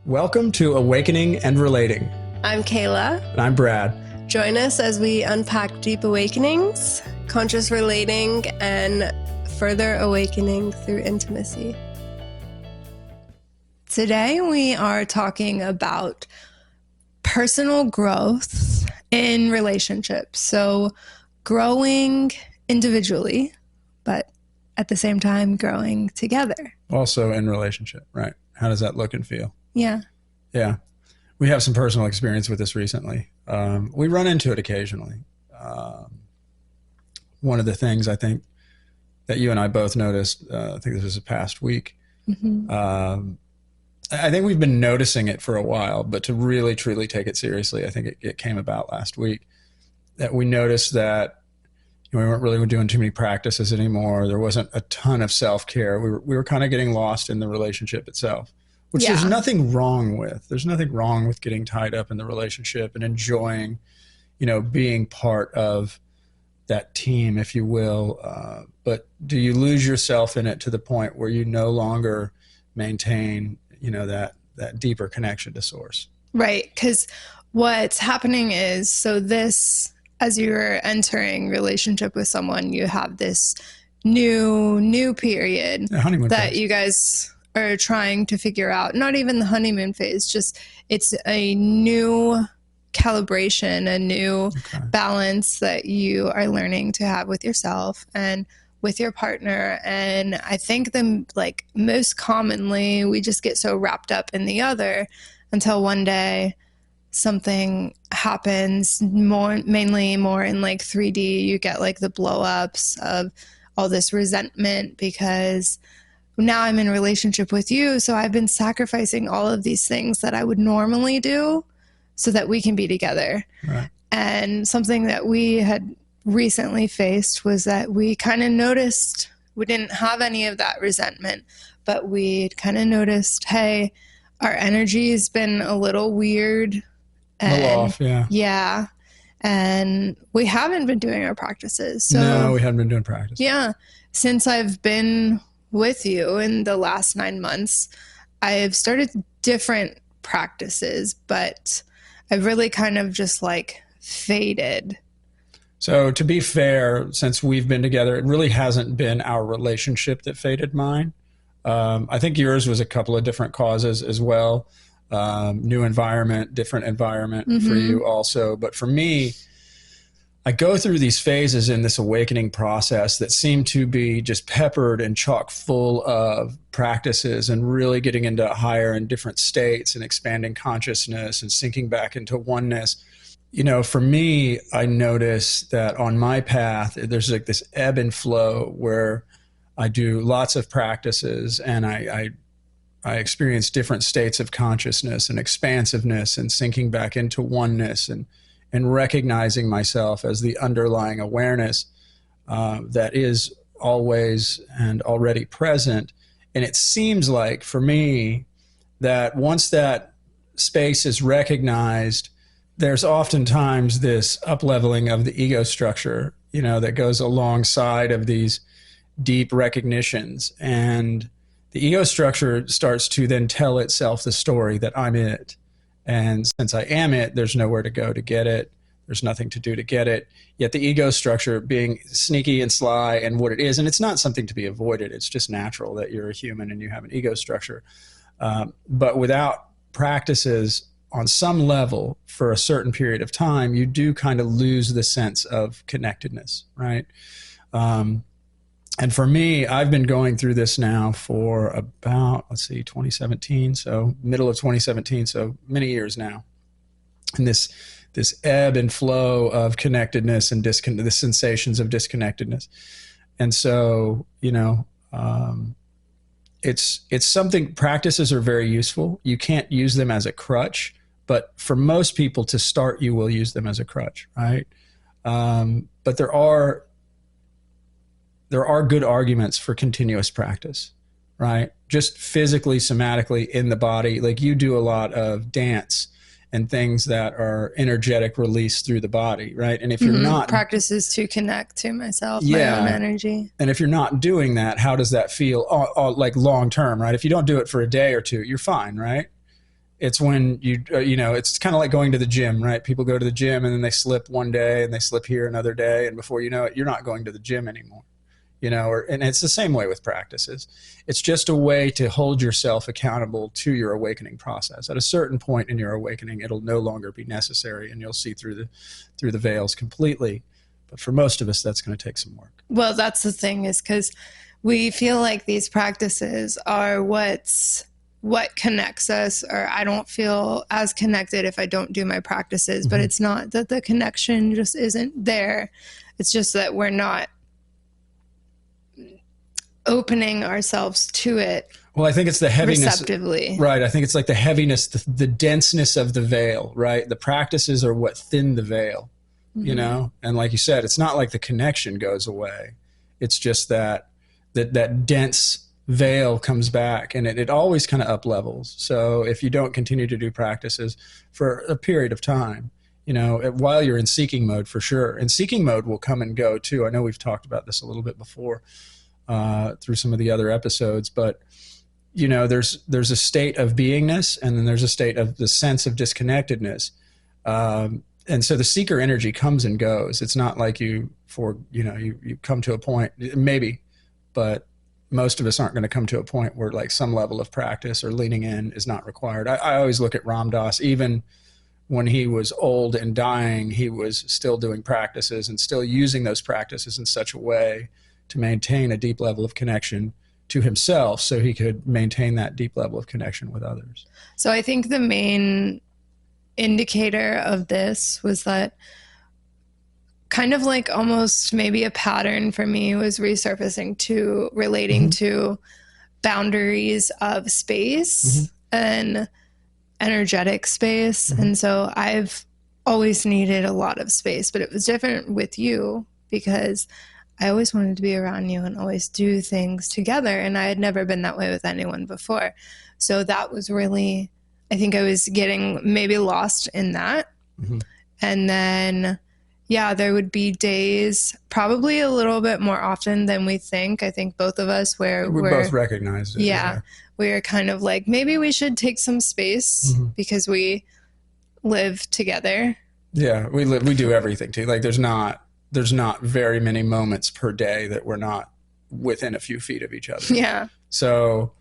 Welcome to Awakening and Relating. I'm Kayla. And I'm Brad. Join us as we unpack deep awakenings, conscious relating, and further awakening through intimacy. Today we are talking about personal growth in relationships. So growing individually, but at the same time growing together. Also in relationship, right? How does that look and feel? Yeah. Yeah. We have some personal experience with this recently. We run into it occasionally. One of the things I think that you and I both noticed, I think this was the past week, I think we've been noticing it for a while, but to really, truly take it seriously, I think it came about last week, that we noticed that we weren't really doing too many practices anymore. There wasn't a ton of self-care. We were kind of getting lost in the relationship itself, which there's nothing wrong with. There's nothing wrong with getting tied up in the relationship and enjoying, being part of that team, if you will. But do you lose yourself in it to the point where you no longer maintain, that deeper connection to source? Right. Because what's happening is, as you're entering relationship with someone, you have this new period that you guys are trying to figure out. Not even the honeymoon phase, just it's a new calibration, a new balance that you are learning to have with yourself and with your partner. And I think most commonly we just get so wrapped up in the other until one day something happens, mainly in like 3D. You get like the blow ups of all this resentment because now I'm in a relationship with you. So I've been sacrificing all of these things that I would normally do so that we can be together. Right. And something that we had recently faced was that we kind of noticed we didn't have any of that resentment, but we kind of noticed, hey, our energy has been a little weird. A little off, yeah. Yeah. And we haven't been doing our practices. No, we haven't been doing practice. Yeah. Since I've been with you in the last 9 months, I've started different practices, but I've really kind of just faded. So to be fair, since we've been together, it really hasn't been our relationship that faded mine. I think yours was a couple of different causes as well. New environment, different environment for you also. But for me, I go through these phases in this awakening process that seem to be just peppered and chock full of practices and really getting into higher and different states and expanding consciousness and sinking back into oneness. For me, I notice that on my path, there's this ebb and flow where I do lots of practices and I experience different states of consciousness and expansiveness and sinking back into oneness and recognizing myself as the underlying awareness that is always and already present. And it seems like for me that once that space is recognized, there's oftentimes this up-leveling of the ego structure, that goes alongside of these deep recognitions. And the ego structure starts to then tell itself the story that I'm it. And since I am it, there's nowhere to go to get it. There's nothing to do to get it. Yet the ego structure being sneaky and sly and what it is, and it's not something to be avoided. It's just natural that you're a human and you have an ego structure. But without practices on some level for a certain period of time, you do kind of lose the sense of connectedness, right? And for me, I've been going through this now for about, 2017, so middle of 2017, so many years now. And this ebb and flow of connectedness and the sensations of disconnectedness. And so, it's something, practices are very useful. You can't use them as a crutch, but for most people to start, you will use them as a crutch, right? But there are good arguments for continuous practice, right? Just physically, somatically in the body. Like you do a lot of dance and things that are energetic release through the body, right? And if you're not... Practices to connect to myself, my own energy. And if you're not doing that, how does that feel like long term, right? If you don't do it for a day or two, you're fine, right? It's when it's kind of like going to the gym, right? People go to the gym and then they slip one day and they slip here another day. And before you know it, you're not going to the gym anymore, and it's the same way with practices. It's just a way to hold yourself accountable to your awakening process. At a certain point in your awakening, it'll no longer be necessary and you'll see through the veils completely. But for most of us, that's going to take some work. Well, that's the thing, is because we feel like these practices are what connects us, or I don't feel as connected if I don't do my practices. Mm-hmm. But it's not that the connection just isn't there. It's just that we're not opening ourselves to it. Well, I think it's the heaviness. Receptively. Right. I think it's like the heaviness, the denseness of the veil, right? The practices are what thin the veil, mm-hmm. And like you said, it's not like the connection goes away. It's just that dense veil comes back, and it always kind of up levels. So if you don't continue to do practices for a period of time, while you're in seeking mode, for sure. And seeking mode will come and go too. I know we've talked about this a little bit before through some of the other episodes, but there's a state of beingness, and then there's a state of the sense of disconnectedness. And so the seeker energy comes and goes. It's not like you come to a point, maybe, but most of us aren't going to come to a point where like some level of practice or leaning in is not required. I always look at Ram Dass. Even when he was old and dying, he was still doing practices and still using those practices in such a way to maintain a deep level of connection to himself so he could maintain that deep level of connection with others. So I think the main indicator of this was that kind of like almost maybe a pattern for me was resurfacing to relating mm-hmm. to boundaries of space mm-hmm. and energetic space. Mm-hmm. And so I've always needed a lot of space, but it was different with you because I always wanted to be around you and always do things together. And I had never been that way with anyone before. So that was really, I think I was getting maybe lost in that. Mm-hmm. And then there would be days, probably a little bit more often than we think. I think both of us where we both recognize it. Yeah. We're kind of like, maybe we should take some space mm-hmm. because we live together. Yeah, we do everything too. Like there's not very many moments per day that we're not within a few feet of each other. Yeah. So,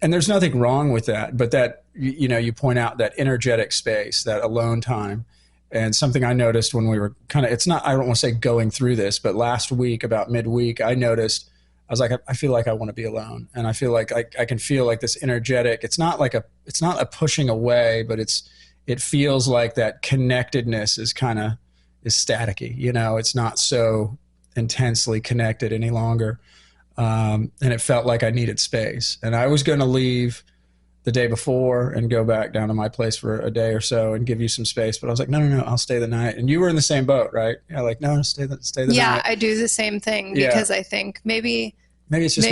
and there's nothing wrong with that, but that, you point out that energetic space, that alone time. And something I noticed when we were I don't want to say going through this, but last week, about midweek, I noticed, I was like, I feel like I want to be alone. And I feel like I can feel like this energetic, it's not a pushing away, but it feels like that connectedness is staticky, it's not so intensely connected any longer. And it felt like I needed space. And I was going to leave the day before and go back down to my place for a day or so and give you some space. But I was like, no, I'll stay the night. And you were in the same boat, right? Yeah, like, no, stay the night. Yeah, I do the same thing because I think maybe it's just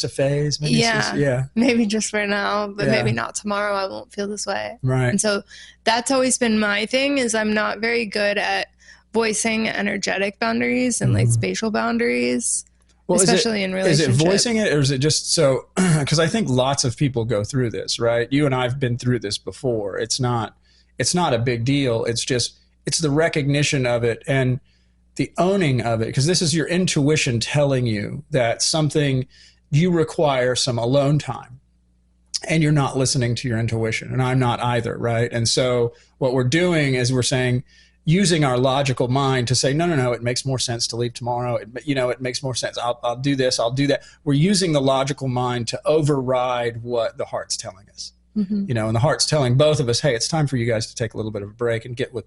a phase. Maybe just for now, but maybe not tomorrow. I won't feel this way. Right. And so that's always been my thing, is I'm not very good at voicing energetic boundaries and like spatial boundaries. Well, especially in relationships. Is it voicing it, or is it just so? Because I think lots of people go through this, right? You and I have been through this before. It's not a big deal. It's the recognition of it and the owning of it. Because this is your intuition telling you that you require some alone time, and you're not listening to your intuition, and I'm not either, right? And so what we're doing is we're saying, using our logical mind to say, no, it makes more sense to leave tomorrow. It makes more sense. I'll do this. I'll do that. We're using the logical mind to override what the heart's telling us. Mm-hmm. And the heart's telling both of us, hey, it's time for you guys to take a little bit of a break and get with,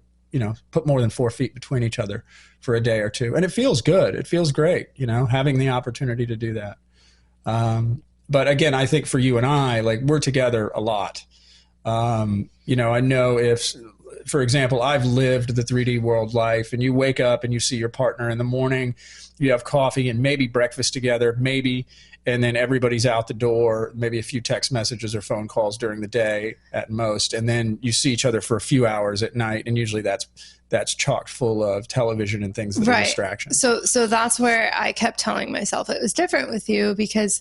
put more than 4 feet between each other for a day or two. And it feels good. It feels great, having the opportunity to do that. But again, I think for you and I, like, we're together a lot. I know if, for example, I've lived the 3D world life, and you wake up and you see your partner in the morning, you have coffee and maybe breakfast together, and then everybody's out the door, maybe a few text messages or phone calls during the day at most. And then you see each other for a few hours at night. And usually that's chock full of television and things that are distractions. So that's where I kept telling myself it was different with you, because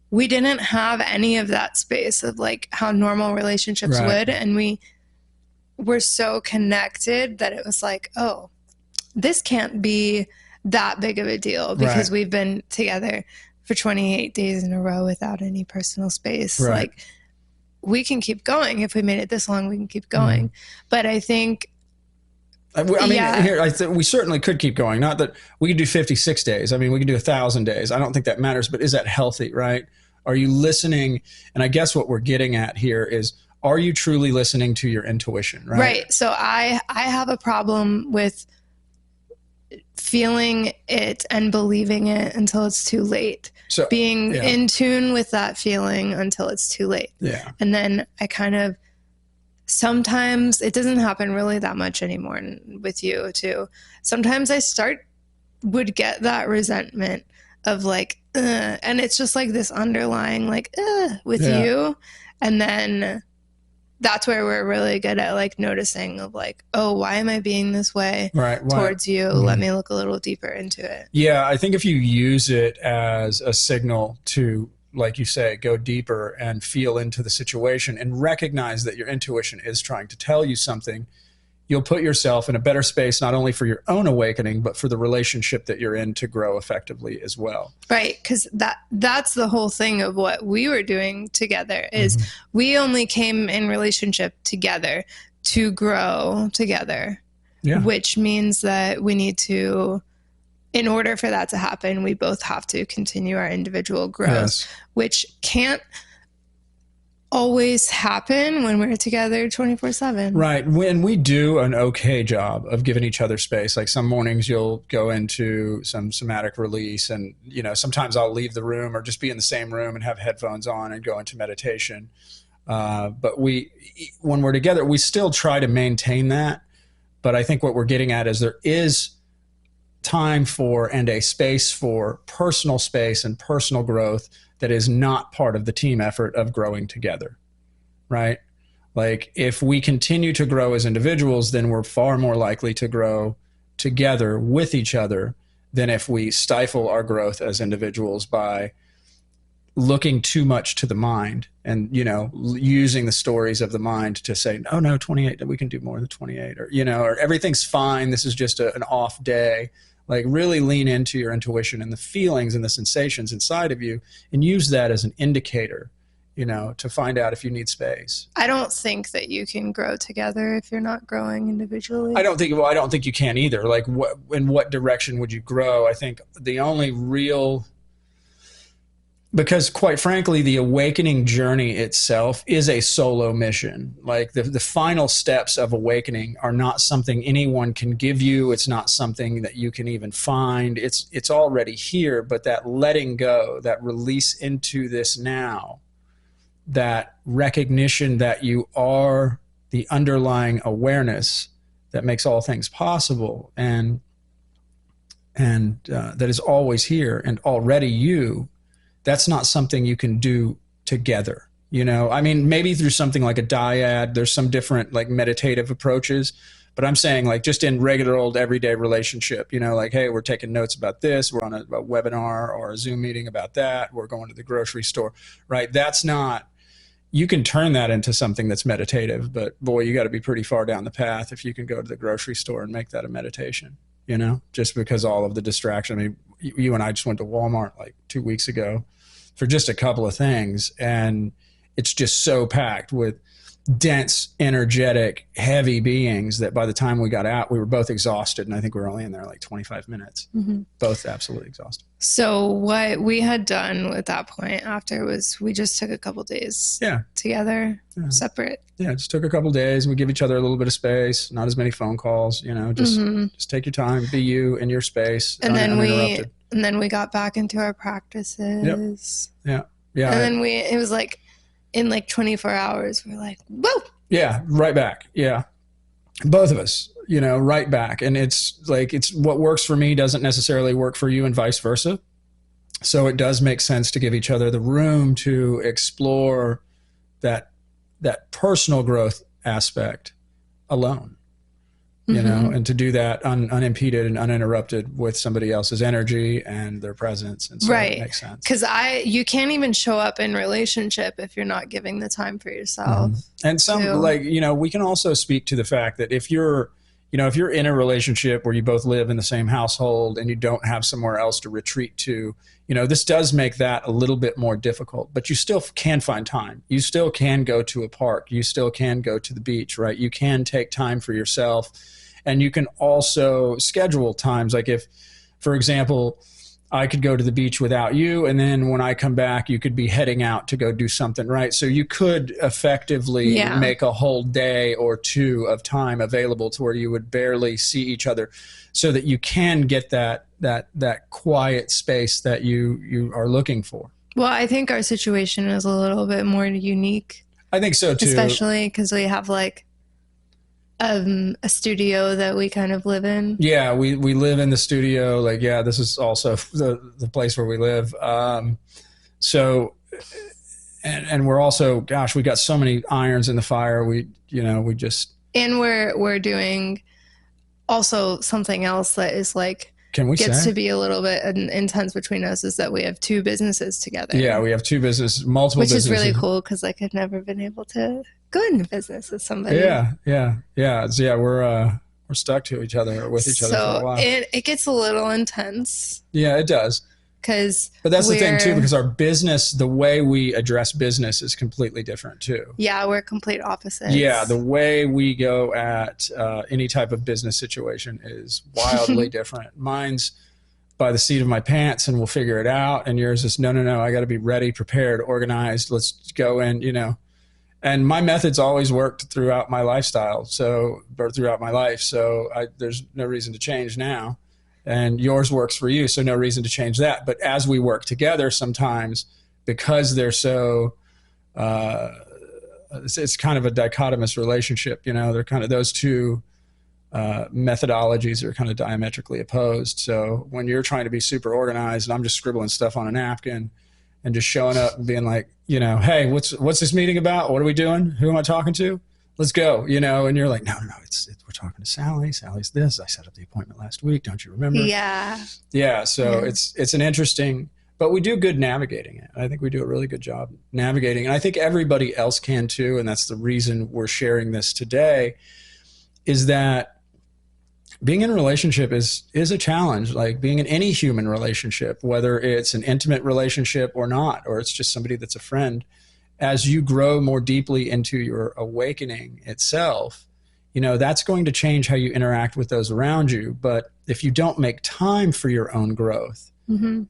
we didn't have any of that space of like how normal relationships would. And we were so connected that it was like, oh, this can't be that big of a deal because we've been together for 28 days in a row without any personal space. Like, we can keep going. If we made it this long, we can keep going. But I think, I mean, we certainly could keep going. Not that we could do 56 days. I mean, we could do 1,000 days. I don't think that matters, but is that healthy, right? Are you listening? And I guess what we're getting at here is, are you truly listening to your intuition, right? Right. So I have a problem with feeling it and believing it until it's too late. So being in tune with that feeling until it's too late. Yeah. And then I kind of, sometimes it doesn't happen really that much anymore with you too. Sometimes I would get that resentment of like, and it's just like this underlying like, with you. And then that's where we're really good at like noticing of like, oh, why am I being this way towards you? Let me look a little deeper into it. Yeah. I think if you use it as a signal to, like you say, go deeper and feel into the situation and recognize that your intuition is trying to tell you something, you'll put yourself in a better space, not only for your own awakening, but for the relationship that you're in to grow effectively as well. Right. Because that's the whole thing of what we were doing together is we only came in relationship together to grow together, which means that we need to, in order for that to happen, we both have to continue our individual growth, which can't always happen when we're together 24/7. Right. When we do an okay job of giving each other space, like some mornings you'll go into some somatic release and, you know, sometimes I'll leave the room or just be in the same room and have headphones on and go into meditation. But when we're together, we still try to maintain that. But I think what we're getting at is there is time for and a space for personal space and personal growth that is not part of the team effort of growing together, right? Like if we continue to grow as individuals, then we're far more likely to grow together with each other than if we stifle our growth as individuals by looking too much to the mind and, you know, using the stories of the mind to say, oh no, 28, we can do more than 28, or, you know, or everything's fine. This is just an off day. Like really lean into your intuition and the feelings and the sensations inside of you and use that as an indicator, you know, to find out if you need space. I don't think that you can grow together if you're not growing individually. I don't think you can either. Like in what direction would you grow? I think the only real, because quite frankly, the awakening journey itself is a solo mission. Like the final steps of awakening are not something anyone can give you. It's not something that you can even find. It's already here, but that letting go, that release into this now, that recognition that you are the underlying awareness that makes all things possible and that is always here and already you, that's not something you can do together. You know, I mean, maybe through something like a dyad, there's some different like meditative approaches, but I'm saying like just in regular old everyday relationship, you know, like, hey, we're taking notes about this. We're on a webinar or a Zoom meeting about that. We're going to the grocery store, right? That's not, you can turn that into something that's meditative, but boy, you got to be pretty far down the path if you can go to the grocery store and make that a meditation, you know, just because all of the distraction. I mean, you and I just went to Walmart like 2 weeks ago for just a couple of things. And it's just so packed with dense, energetic, heavy beings that by the time we got out, we were both exhausted. And I think we were only in there like 25 minutes, both absolutely exhausted. So what we had done at that point after was we just took a couple days together, separate. Yeah, just took a couple days. We give each other a little bit of space, not as many phone calls, you know, just take your time, be you in your space. And then we got back into our practices. Yep. Yeah. And then it was like in like 24 hours, we're like, whoa. Yeah, right back. Yeah. Both of us, you know, right back. And it's like, it's what works for me doesn't necessarily work for you and vice versa. So it does make sense to give each other the room to explore that personal growth aspect alone. you know, and to do that unimpeded and uninterrupted with somebody else's energy and their presence. And so it makes sense. Because you can't even show up in relationship if you're not giving the time for yourself. And like, you know, we can also speak to the fact that if you're in a relationship where you both live in the same household and you don't have somewhere else to retreat to, you know, this does make that a little bit more difficult, but you still can find time. You still can go to a park. You still can go to the beach, right? You can take time for yourself, and you can also schedule times. Like if, for example, I could go to the beach without you, and then when I come back, you could be heading out to go do something, right? So you could effectively make a whole day or two of time available to where you would barely see each other, so that you can get that quiet space that you are looking for. Well, I think our situation is a little bit more unique. I think so too. Especially because we have like a studio that we kind of live in. Yeah, we live in the studio. Like, yeah, this is also the place where we live. So, and we're also, gosh, we got so many irons in the fire. And we're doing also something else that is like, gets to be a little bit intense between us, is that we have two businesses together. Yeah, we have two businesses, multiple businesses. Which is really cool, because like I've never been able to go into business with somebody. Yeah. We're stuck to each other, with each other for a while. It gets a little intense. Yeah, it does. But that's the thing too, because our business, the way we address business is completely different too. Yeah, we're complete opposites. Yeah, the way we go at any type of business situation is wildly different. Mine's by the seat of my pants and we'll figure it out. And yours is, no, I got to be ready, prepared, organized. Let's go in, you know. And my methods always worked throughout my lifestyle, or throughout my life. So there's no reason to change now. And yours works for you, so no reason to change that. But as we work together, sometimes, because they're so, it's kind of a dichotomous relationship, you know, they're kind of, those two methodologies are kind of diametrically opposed. So when you're trying to be super organized and I'm just scribbling stuff on a napkin and just showing up and being like, you know, hey, what's this meeting about? What are we doing? Who am I talking to? Let's go, you know, and you're like, no, we're talking to Sally. Sally's this. I set up the appointment last week. Don't you remember? Yeah. Yeah. So it's an interesting, but we do good navigating it. I think we do a really good job navigating. And I think everybody else can too. And that's the reason we're sharing this today, is that being in a relationship is a challenge, like being in any human relationship, whether it's an intimate relationship or not, or it's just somebody that's a friend. As you grow more deeply into your awakening itself, you know, that's going to change how you interact with those around you. But if you don't make time for your own growth,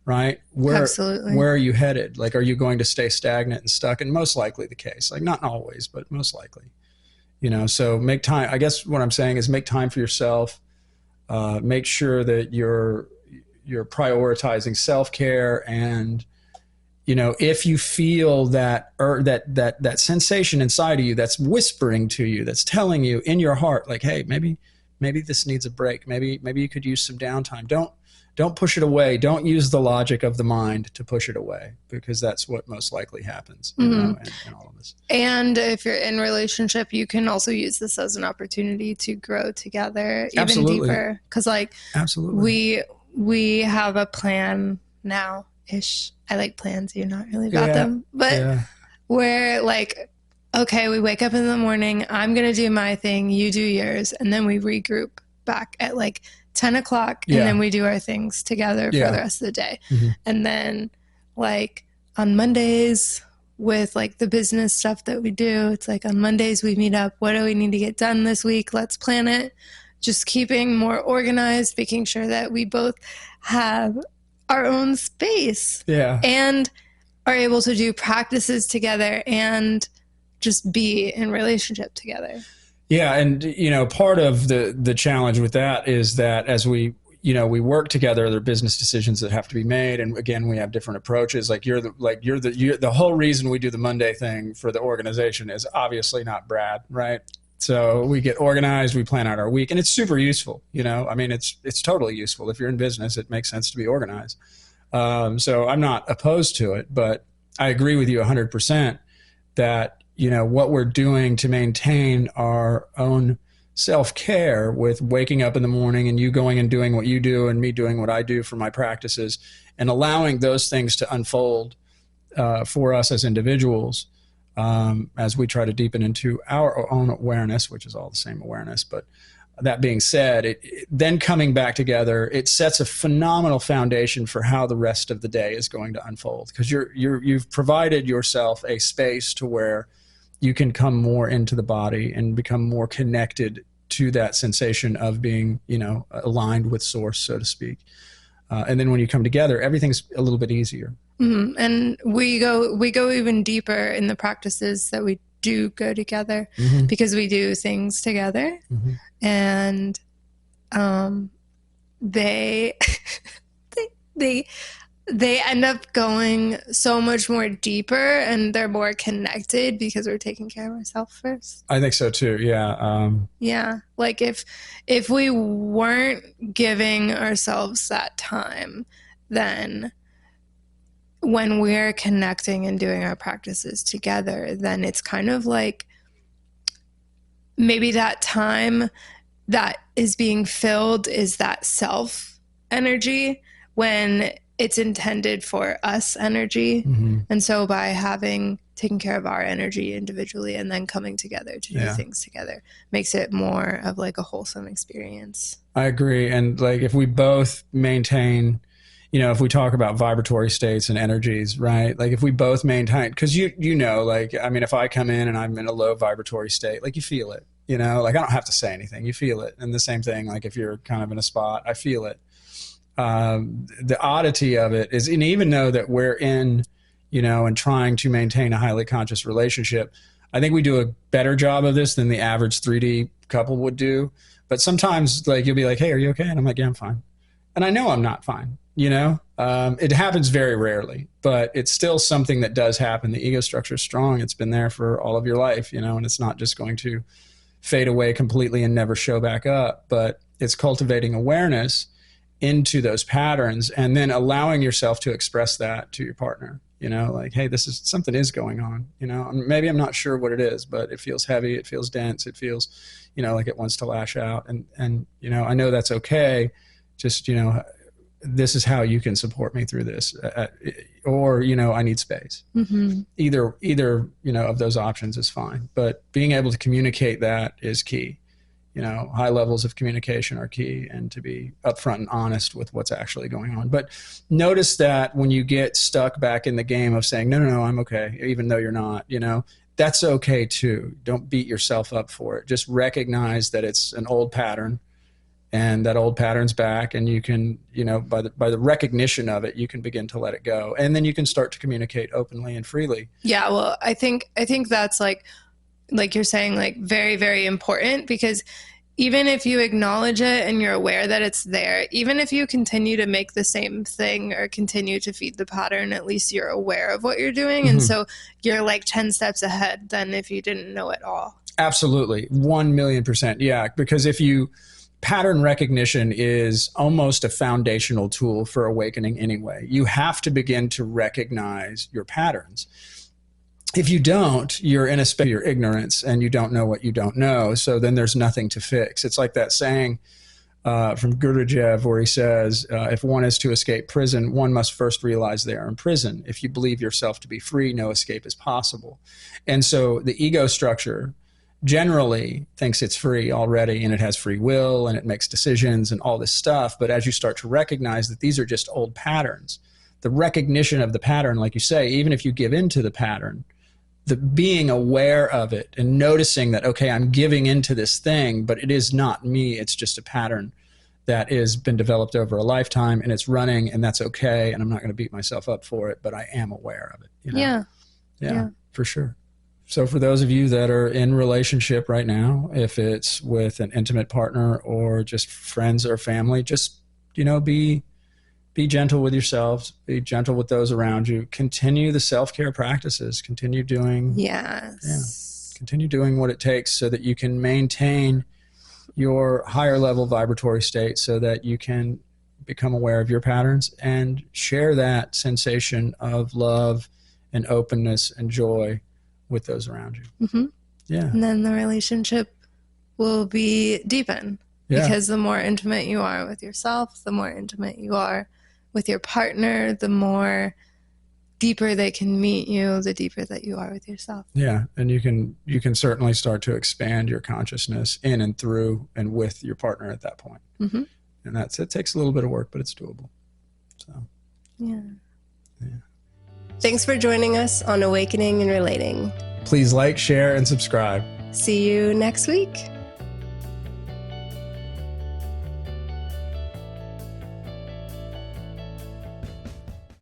right? Where are you headed? Like, are you going to stay stagnant and stuck? And most likely the case, like not always, but most likely, you know, so make time. I guess what I'm saying is make time for yourself. Make sure that you're prioritizing self-care. And you know, if you feel that that sensation inside of you that's whispering to you, that's telling you in your heart, like, hey, maybe this needs a break. Maybe you could use some downtime. Don't push it away. Don't use the logic of the mind to push it away, because that's what most likely happens, you know, in all of this. And if you're in a relationship, you can also use this as an opportunity to grow together even deeper. Because like, we have a plan now-ish. I like plans. You're not really about them, but we're like, okay, we wake up in the morning. I'm going to do my thing. You do yours. And then we regroup back at like 10 o'clock. And then we do our things together for the rest of the day. And then like on Mondays with like the business stuff that we do, it's like on Mondays we meet up. What do we need to get done this week? Let's plan it. Just keeping more organized, making sure that we both have our own space and are able to do practices together and just be in relationship together. Yeah. And, you know, part of the challenge with that is that as we work together, there are business decisions that have to be made. And again, we have different approaches. Like the whole reason we do the Monday thing for the organization is obviously not Brad, right? So we get organized, we plan out our week, and it's super useful. You know, I mean, it's totally useful. If you're in business, it makes sense to be organized. So I'm not opposed to it, but I agree with you 100% that, you know, what we're doing to maintain our own self-care with waking up in the morning and you going and doing what you do and me doing what I do for my practices, and allowing those things to unfold for us as individuals, as we try to deepen into our own awareness, which is all the same awareness. But that being said, then coming back together, it sets a phenomenal foundation for how the rest of the day is going to unfold, because you've provided yourself a space to where you can come more into the body and become more connected to that sensation of being, aligned with source, so to speak. And then when you come together, everything's a little bit easier. Mm-hmm. And we go even deeper in the practices that we do go together, mm-hmm. because we do things together, mm-hmm. and they end up going so much more deeper, and they're more connected because we're taking care of ourselves first. I think so too. Yeah. Yeah. Like if we weren't giving ourselves that time, then when we're connecting and doing our practices together, then it's kind of like maybe that time that is being filled is that self energy when it's intended for us energy. Mm-hmm. And so by taken care of our energy individually and then coming together to do things together makes it more of like a wholesome experience. I agree. And like if we both maintain, if we talk about vibratory states and energies, right? Like if we both maintain, because if I come in and I'm in a low vibratory state, like you feel it, like I don't have to say anything, you feel it. And the same thing, like if you're kind of in a spot, I feel it. The oddity of it is, and even though that we're in, and trying to maintain a highly conscious relationship, I think we do a better job of this than the average 3D couple would do. But sometimes like you'll be like, hey, are you okay? And I'm like, yeah, I'm fine. And I know I'm not fine. It happens very rarely, but it's still something that does happen. The ego structure is strong. It's been there for all of your life, and it's not just going to fade away completely and never show back up, but it's cultivating awareness into those patterns and then allowing yourself to express that to your partner, like, hey, something is going on, maybe I'm not sure what it is, but it feels heavy. It feels dense. It feels, like it wants to lash out. And, I know that's okay. Just, this is how you can support me through this, or I need space. Mm-hmm. Either of those options is fine, but being able to communicate that is key. High levels of communication are key, and to be upfront and honest with what's actually going on. But notice that when you get stuck back in the game of saying no, I'm okay, even though you're not, that's okay too. Don't beat yourself up for it. Just recognize that it's an old pattern. And that old pattern's back, and you can, by the recognition of it, you can begin to let it go, and then you can start to communicate openly and freely. Yeah, well, I think that's like you're saying, like very, very important, because even if you acknowledge it and you're aware that it's there, even if you continue to make the same thing or continue to feed the pattern, at least you're aware of what you're doing, mm-hmm. and so you're like 10 steps ahead than if you didn't know it all. Absolutely, 1,000,000%, yeah, because pattern recognition is almost a foundational tool for awakening anyway. You have to begin to recognize your patterns. If you don't, you're in a space of your ignorance and you don't know what you don't know. So then there's nothing to fix. It's like that saying from Gurdjieff where he says, if one is to escape prison, one must first realize they are in prison. If you believe yourself to be free, no escape is possible. And so the ego structure generally thinks it's free already, and it has free will and it makes decisions and all this stuff. But as you start to recognize that these are just old patterns, the recognition of the pattern, like you say, even if you give into the pattern, the being aware of it and noticing that, okay, I'm giving into this thing, but it is not me. It's just a pattern that has been developed over a lifetime, and it's running, and that's okay. And I'm not going to beat myself up for it, but I am aware of it. Yeah, for sure. So for those of you that are in relationship right now, if it's with an intimate partner or just friends or family, just, be gentle with yourselves, be gentle with those around you, continue the self-care practices, continue doing what it takes so that you can maintain your higher level vibratory state, so that you can become aware of your patterns and share that sensation of love and openness and joy with those around you. Mm-hmm. Yeah. And then the relationship will be deepened. Yeah. Because the more intimate you are with yourself, the more intimate you are with your partner, the more deeper they can meet you, the deeper that you are with yourself. Yeah, and you can certainly start to expand your consciousness in and through and with your partner at that point. Mm-hmm. And it takes a little bit of work, but it's doable. So yeah. Thanks for joining us on Awakening and Relating. Please like, share, and subscribe. See you next week.